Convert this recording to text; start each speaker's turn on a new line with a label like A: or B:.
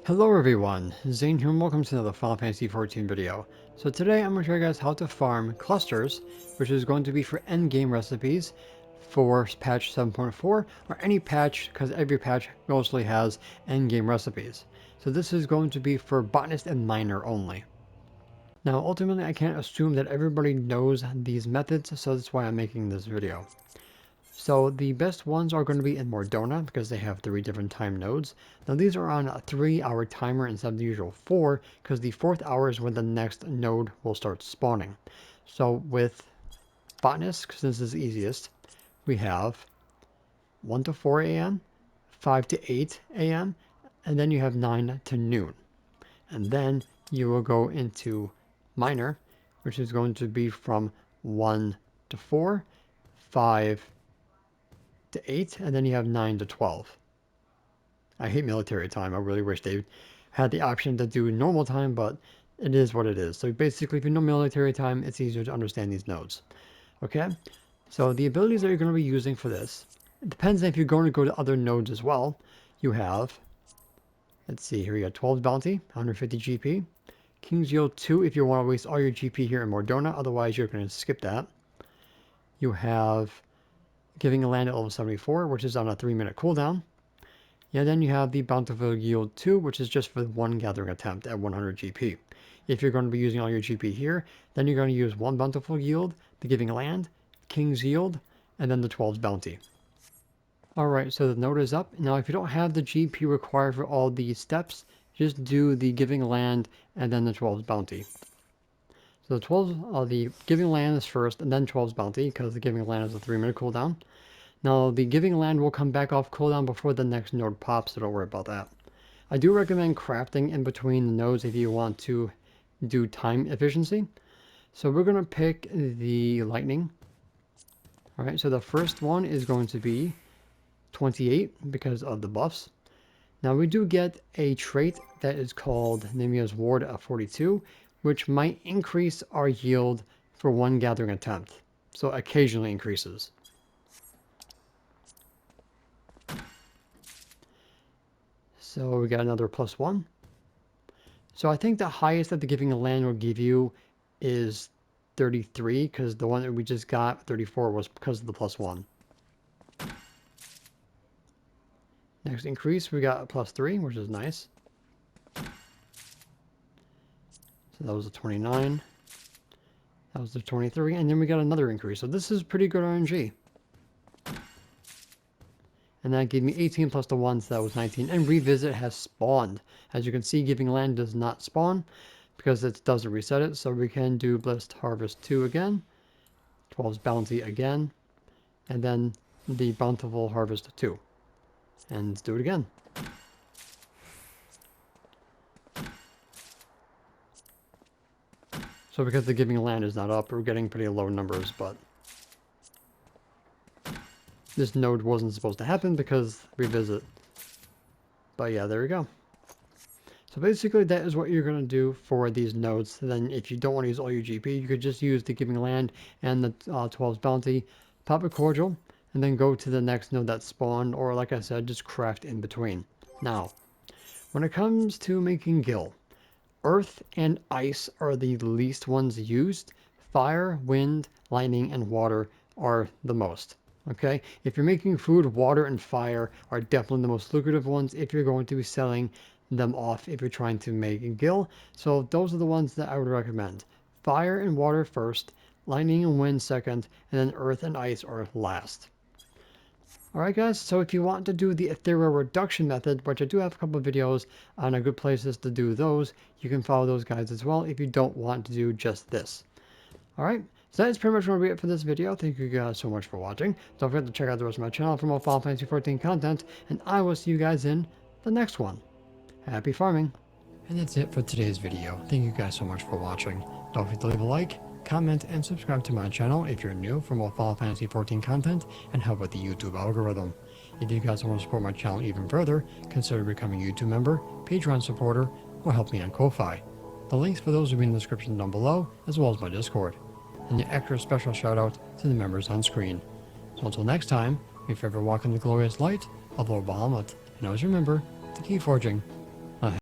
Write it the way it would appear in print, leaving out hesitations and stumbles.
A: Hello everyone, Zane here and welcome to another Final Fantasy XIV video. So today I'm going to show you guys how to farm clusters, which is going to be for endgame recipes for patch 7.4 or any patch, because every patch mostly has endgame recipes. So this is going to be for botanist and miner only. Now ultimately I can't assume that everybody knows these methods, so that's why I'm making this video. So the best ones are going to be in Mordona because they have 3 different time nodes. Now these are on a 3-hour timer instead of the usual 4 because the 4th hour is when the next node will start spawning. So with Botanist, since this is easiest, we have 1 to 4 a.m., 5 to 8 a.m., and then you have 9 to noon. And then you will go into Miner, which is going to be from 1 to 4, 5 to 8, and then you have 9 to 12. I hate military time. I really wish they had the option to do normal time, but it is what it is. So basically, if you know military time, it's easier to understand these nodes. Okay? So the abilities that you're going to be using for this, it depends if you're going to go to other nodes as well. You have, let's see, here we got 12 bounty, 150 GP. King's Yield 2 if you want to waste all your GP here in Mordona, otherwise you're going to skip that. You have Giving a Land at level 74, which is on a 3-minute cooldown. Yeah, then you have the Bountiful Yield 2, which is just for one gathering attempt at 100 GP. If you're going to be using all your GP here, then you're going to use 1 Bountiful Yield, the Giving Land, King's Yield, and then the 12's Bounty. Alright, so the node is up. Now if you don't have the GP required for all these steps, just do the Giving Land and then the 12's Bounty. So the Giving Land is first, and then 12's Bounty, because the Giving Land is a 3-minute cooldown. Now, the Giving Land will come back off cooldown before the next node pops, so don't worry about that. I do recommend crafting in between the nodes if you want to do time efficiency. So we're going to pick the Lightning. Alright, so the first one is going to be 28 because of the buffs. Now we do get a trait that is called Nimia's Ward at 42, which might increase our yield for one gathering attempt. So occasionally increases. So we got another +1. So I think the highest that the Giving a Land will give you is 33, because the one that we just got, 34, was because of the +1. Next increase, we got a +3, which is nice. So that was a 29. That was the 23, and then we got another increase. So this is pretty good RNG. And that gave me 18 plus the 1, so that was 19. And Revisit has spawned. As you can see, Giving Land does not spawn because it doesn't reset it. So we can do Blessed Harvest 2 again, 12's Bounty again, and then the Bountiful Harvest 2. And let's do it again. So because the Giving Land is not up, we're getting pretty low numbers, but this node wasn't supposed to happen because Revisit. But yeah, there we go. So basically that is what you're going to do for these nodes. Then if you don't want to use all your GP, you could just use the Giving Land and the 12's Bounty, pop a Cordial, and then go to the next node that spawned, or like I said, just craft in between. Now, when it comes to making Gil, Earth and Ice are the least ones used. Fire, Wind, Lightning, and Water are the most. Okay, if you're making food, water and fire are definitely the most lucrative ones if you're going to be selling them off if you're trying to make a Gil. So those are the ones that I would recommend. Fire and water first, lightning and wind second, and then earth and ice are last. Alright guys, so if you want to do the ethereal reduction method, which I do have a couple of videos on a good places to do those, you can follow those guides as well if you don't want to do just this. Alright, so that is pretty much going to be it for this video. Thank you guys so much for watching. Don't forget to check out the rest of my channel for more Final Fantasy XIV content, and I will see you guys in the next one. Happy farming! And that's it for today's video. Thank you guys so much for watching. Don't forget to leave a like, comment, and subscribe to my channel if you're new for more Final Fantasy XIV content and help with the YouTube algorithm. If you guys want to support my channel even further, consider becoming a YouTube member, Patreon supporter, or help me on Ko-Fi. The links for those will be in the description down below, as well as my Discord. And the extra special shout out to the members on screen. So until next time, may you forever walk in the glorious light of Lord Bahamut, and always remember to keep forging